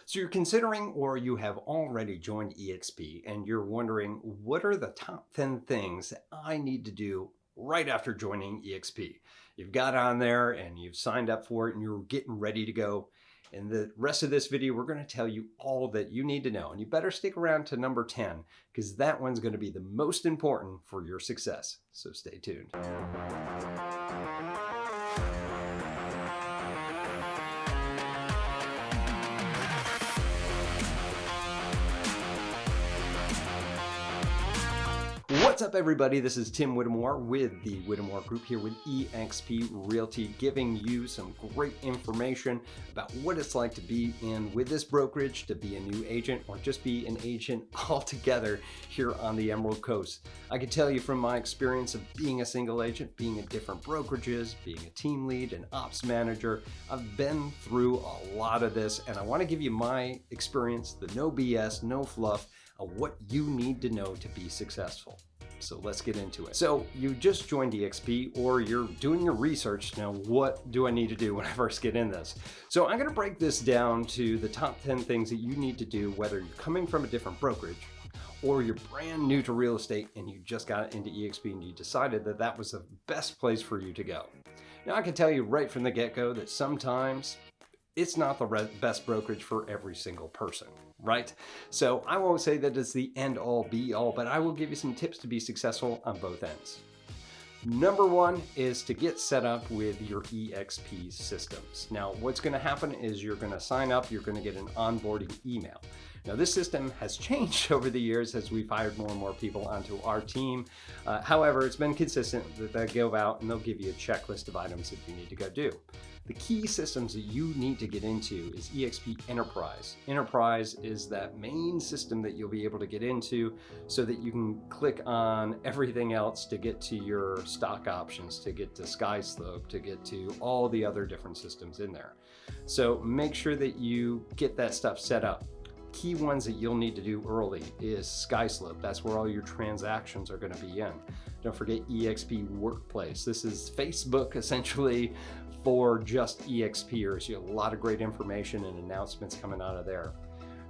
So you're considering or you have already joined EXP and you're wondering, what are the top 10 things that I need to do right after joining EXP? You've got on there and you've signed up for it and you're getting ready to go. In the rest of this video, we're going to tell you all that you need to know. And you better stick around to number 10 because that one's going to be the most important for your success. So stay tuned. What's up, everybody? This is Tim Whittemore with the Whittemore Group here with Exp Realty, giving you some great information about what it's like to be in with this brokerage, to be a new agent, or just be an agent altogether here on the Emerald Coast. I can tell you from my experience of being a single agent, being at different brokerages, being a team lead, an ops manager, I've been through a lot of this, and I want to give you my experience, the no BS, no fluff, of what you need to know to be successful. So let's get into it. So you just joined EXP or you're doing your research. Now, what do I need to do when I first get in this? So I'm going to break this down to the top 10 things that you need to do, whether you're coming from a different brokerage or you're brand new to real estate and you just got into EXP and you decided that that was the best place for you to go. Now, I can tell you right from the get-go that sometimes it's not the best brokerage for every single person, right? So I won't say that it's the end all be all, but I will give you some tips to be successful on both ends. Number one is to get set up with your EXP systems. Now, what's going to happen is you're going to sign up, you're going to get an onboarding email. Now, this system has changed over the years as we've hired more and more people onto our team. However, it's been consistent that they go out and they'll give you a checklist of items that you need to go do. The key systems that you need to get into is EXP Enterprise. Enterprise is that main system that you'll be able to get into so that you can click on everything else to get to your stock options, to get to SkySlope, to get to all the other different systems in there. So make sure that you get that stuff set up. Key ones that you'll need to do early is SkySlope. That's where all your transactions are going to be in. Don't forget EXP Workplace. This is Facebook essentially for just EXPers. You have a lot of great information and announcements coming out of there.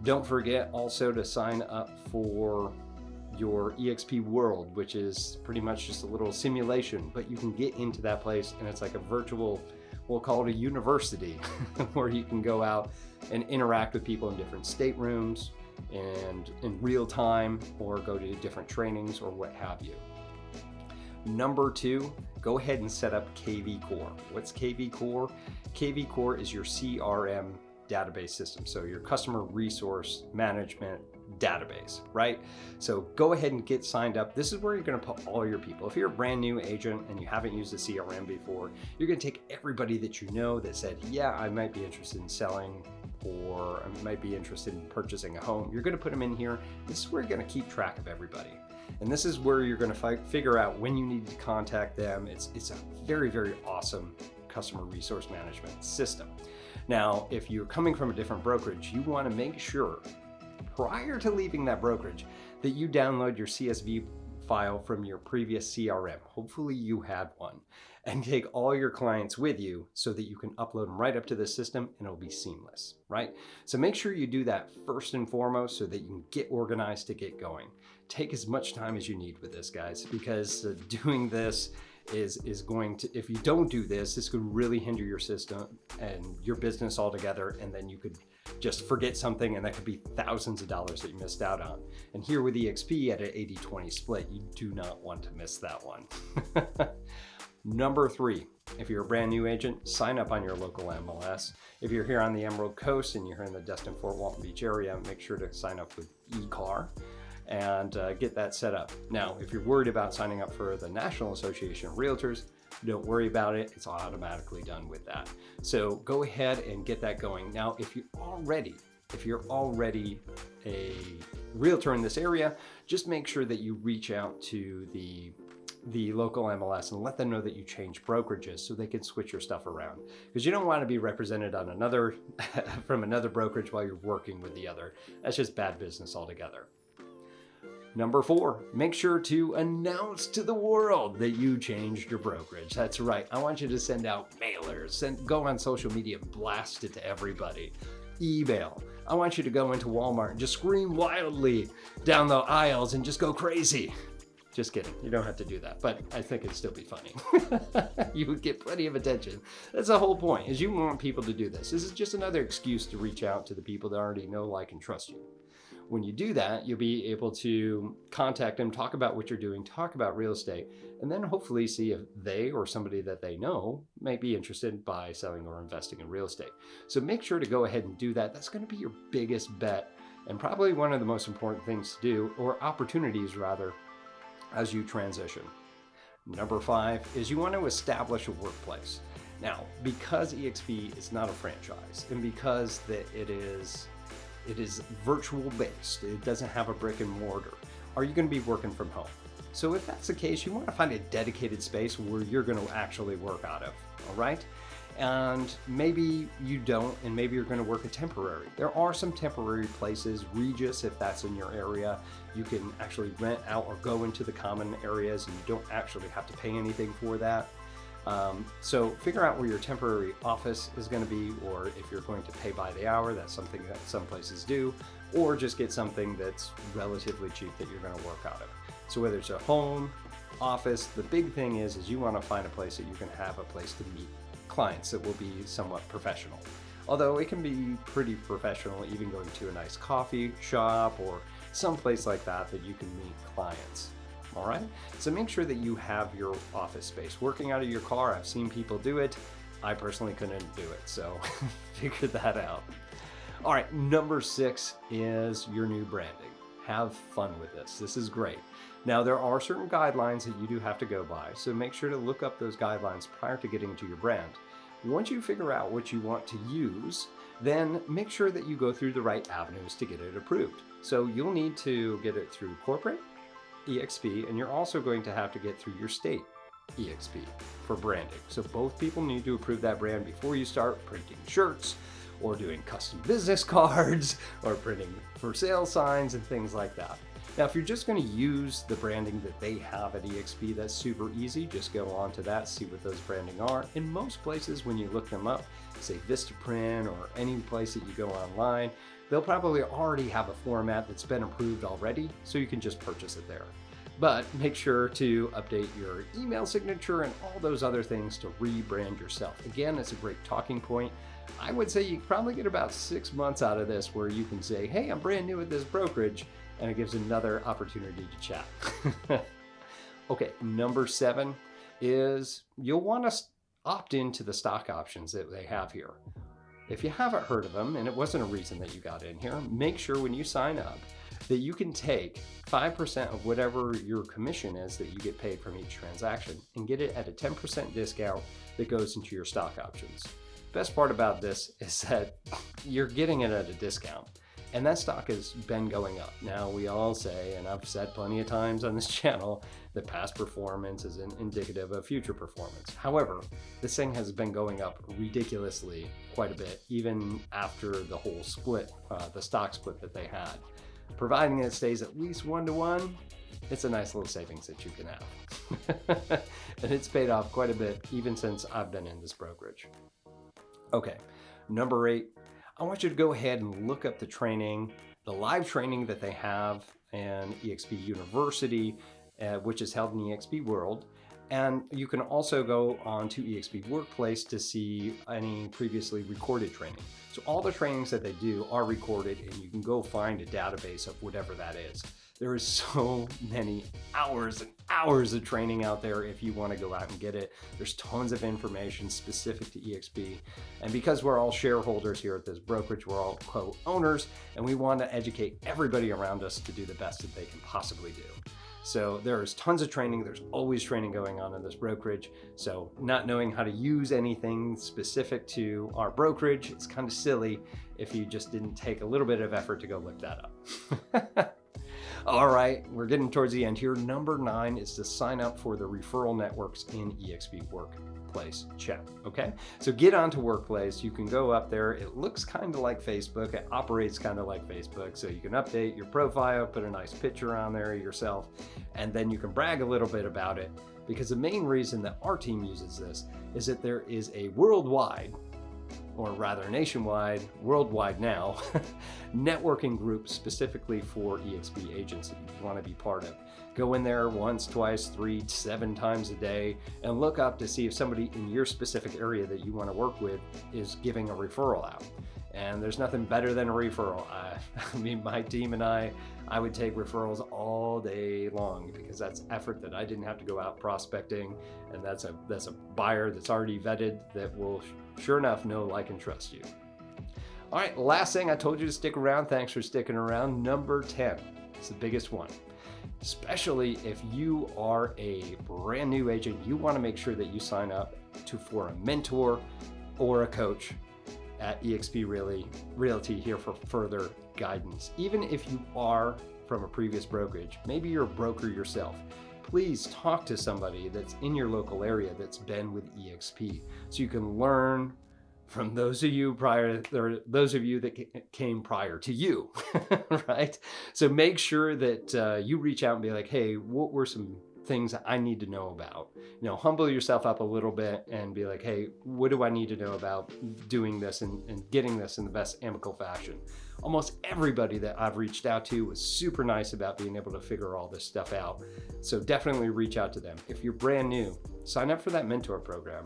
Don't forget also to sign up for your EXP World, which is pretty much just a little simulation, but you can get into that place and it's like a virtual, we'll call it a university, where you can go out and interact with people in different staterooms and in real time, or go to different trainings or what have you. Number two, go ahead and set up KV Core. What's KV Core? KV Core is your CRM database system, so your customer resource management database, right? So go ahead and get signed up. This is where you're going to put all your people. If you're a brand new agent and you haven't used a CRM before, you're going to take everybody that you know that said, yeah, I might be interested in selling, or I might be interested in purchasing a home. You're going to put them in here. This is where you're going to keep track of everybody. And this is where you're going to figure out when you need to contact them. It's a very, very awesome customer resource management system. Now, if you're coming from a different brokerage, you want to make sure prior to leaving that brokerage that you download your CSV file from your previous CRM. Hopefully you had one, and take all your clients with you so that you can upload them right up to the system and it'll be seamless, right? So make sure you do that first and foremost so that you can get organized to get going. Take as much time as you need with this, guys, because doing this is going to, if you don't do this, this could really hinder your system and your business altogether, and then you could just forget something and that could be thousands of dollars that you missed out on. And here with EXP at an 80-20 split, you do not want to miss that one. Number three, if you're a brand new agent, sign up on your local MLS. If you're here on the Emerald Coast and you're here in the Destin-Fort Walton Beach area, make sure to sign up with eCar and get that set up. Now, if you're worried about signing up for the National Association of Realtors, don't worry about it. It's automatically done with that. So go ahead and get that going. Now, if you're already a realtor in this area, just make sure that you reach out to the local MLS and let them know that you change brokerages so they can switch your stuff around, because you don't want to be represented on another from another brokerage while you're working with the other. That's just bad business altogether. Number four, make sure to announce to the world that you changed your brokerage. That's right. I want you to send out mailers, go on social media and blast it to everybody. email. I want you to go into Walmart and just scream wildly down the aisles and just go crazy. Just kidding. You don't have to do that, but I think it'd still be funny. You would get plenty of attention. That's the whole point, is you want people to do this. This is just another excuse to reach out to the people that already know, like, and trust you. When you do that, you'll be able to contact them, talk about what you're doing, talk about real estate, and then hopefully see if they or somebody that they know may be interested by selling or investing in real estate. So make sure to go ahead and do that. That's going to be your biggest bet, and probably one of the most important things to do, or opportunities rather, as you transition. Number 5 is you want to establish a workplace. Now, because EXP is not a franchise, and because it is virtual based, it doesn't have a brick and mortar, are you going to be working from home? So if that's the case, you want to find a dedicated space where you're going to actually work out of, all right? And maybe you don't, and maybe you're going to work a temporary. There are some temporary places. Regis, if that's in your area, you can actually rent out or go into the common areas, and you don't actually have to pay anything for that. So figure out where your temporary office is going to be, or if you're going to pay by the hour, that's something that some places do, or just get something that's relatively cheap that you're going to work out of. So whether it's a home, office, the big thing is you want to find a place that you can have a place to meet clients that will be somewhat professional. Although it can be pretty professional even going to a nice coffee shop or someplace like that you can meet clients. All right, so make sure that you have your office space. Working out of your car, I've seen people do it. I personally couldn't do it, so figure that out. All right, number 6 is your new branding. Have fun with this. This is great. Now, there are certain guidelines that you do have to go by, so make sure to look up those guidelines prior to getting into your brand. Once you figure out what you want to use, then make sure that you go through the right avenues to get it approved. So you'll need to get it through corporate, EXP, and you're also going to have to get through your state, EXP, for branding. So both people need to approve that brand before you start printing shirts, or doing custom business cards, or printing for sale signs and things like that. Now, if you're just going to use the branding that they have at EXP, that's super easy. Just go on to that, see what those branding are. In most places, when you look them up, say Vistaprint or any place that you go online, they'll probably already have a format that's been approved already, so you can just purchase it there. But make sure to update your email signature and all those other things to rebrand yourself. Again, it's a great talking point. I would say you probably get about 6 months out of this where you can say, hey, I'm brand new at this brokerage, and it gives another opportunity to chat. Okay, number 7 is you'll want to opt into the stock options that they have here. If you haven't heard of them, and it wasn't a reason that you got in here, make sure when you sign up that you can take 5% of whatever your commission is that you get paid from each transaction and get it at a 10% discount that goes into your stock options. Best part about this is that you're getting it at a discount. And that stock has been going up. Now, we all say, and I've said plenty of times on this channel, that past performance is indicative of future performance. However, this thing has been going up ridiculously quite a bit, even after the whole split, the stock split that they had. Providing it stays at least 1-to-1, it's a nice little savings that you can have. And it's paid off quite a bit, even since I've been in this brokerage. Okay, number 8. I want you to go ahead and look up the training, the live training that they have in EXP University, which is held in EXP World. And you can also go on to EXP Workplace to see any previously recorded training. So all the trainings that they do are recorded, and you can go find a database of whatever that is. There is so many hours and hours of training out there if you want to go out and get it. There's tons of information specific to EXP. And because we're all shareholders here at this brokerage, we're all co-owners, and we want to educate everybody around us to do the best that they can possibly do. So there's tons of training. There's always training going on in this brokerage. So not knowing how to use anything specific to our brokerage, it's kind of silly if you just didn't take a little bit of effort to go look that up. All right, we're getting towards the end here. Number 9 is to sign up for the referral networks in EXP Workplace chat, okay? So get onto Workplace. You can go up there. It looks kind of like Facebook. It operates kind of like Facebook. So you can update your profile, put a nice picture on there yourself, and then you can brag a little bit about it, because the main reason that our team uses this is that there is a worldwide or rather nationwide, worldwide now, networking group specifically for EXP agents that you want to be part of. Go in there once, twice, 3, 7 times a day and look up to see if somebody in your specific area that you want to work with is giving a referral out. And there's nothing better than a referral. I mean, my team and I would take referrals all day long because that's effort that I didn't have to go out prospecting, and that's a buyer that's already vetted that will sure enough know, like, and trust you. All right, last thing, I told you to stick around. Thanks for sticking around. Number 10, it's the biggest one. Especially if you are a brand new agent, you want to make sure that you sign up for a mentor or a coach at Exp Realty here for further guidance. Even if you are from a previous brokerage, maybe you're a broker yourself, please talk to somebody that's in your local area that's been with EXP so you can learn from those of you that came prior to you, right? So make sure that you reach out and be like, hey, what were some things that I need to know about? You know, humble yourself up a little bit and be like, hey, what do I need to know about doing this and getting this in the best amicable fashion? Almost everybody that I've reached out to was super nice about being able to figure all this stuff out. So definitely reach out to them. If you're brand new, sign up for that mentor program.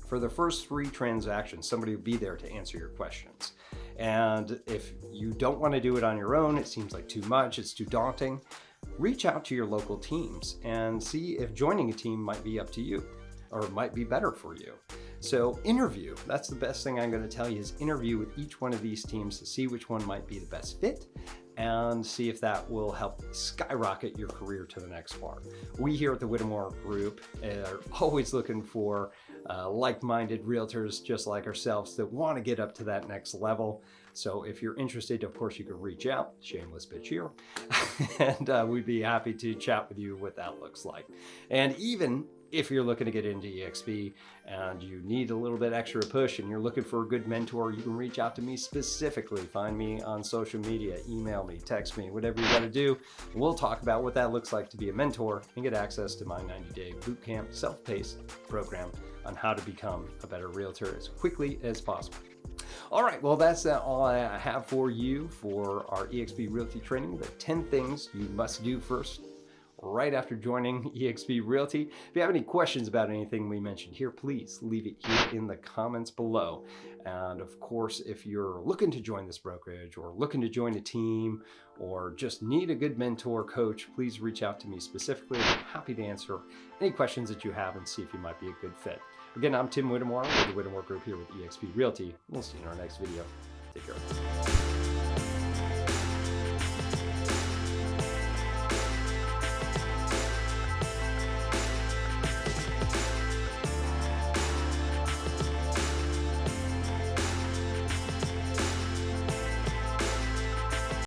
For the first 3 transactions, somebody will be there to answer your questions. And if you don't want to do it on your own, it seems like too much, it's too daunting, reach out to your local teams and see if joining a team might be up to you or might be better for you. So interview, that's the best thing I'm going to tell you, is interview with each one of these teams to see which one might be the best fit and see if that will help skyrocket your career to the next part. We here at the Whittemore Group are always looking for like-minded realtors just like ourselves that want to get up to that next level. So if you're interested, of course, you can reach out, shameless pitch here, and we'd be happy to chat with you what that looks like. And even if you're looking to get into EXP and you need a little bit extra push and you're looking for a good mentor, you can reach out to me specifically. Find me on social media, email me, text me, whatever you got to do. We'll talk about what that looks like to be a mentor and get access to my 90-day bootcamp self-paced program on how to become a better realtor as quickly as possible. All right, well, that's all I have for you for our EXP Realty training, the 10 things you must do first right after joining Exp Realty. If you have any questions about anything we mentioned here, please leave it here in the comments below. And of course, if you're looking to join this brokerage or looking to join a team or just need a good mentor coach, please reach out to me specifically. I'm happy to answer any questions that you have and see if you might be a good fit. Again, I'm Tim Whittemore with the Whittemore Group here with Exp Realty. We'll see you in our next video. Take care.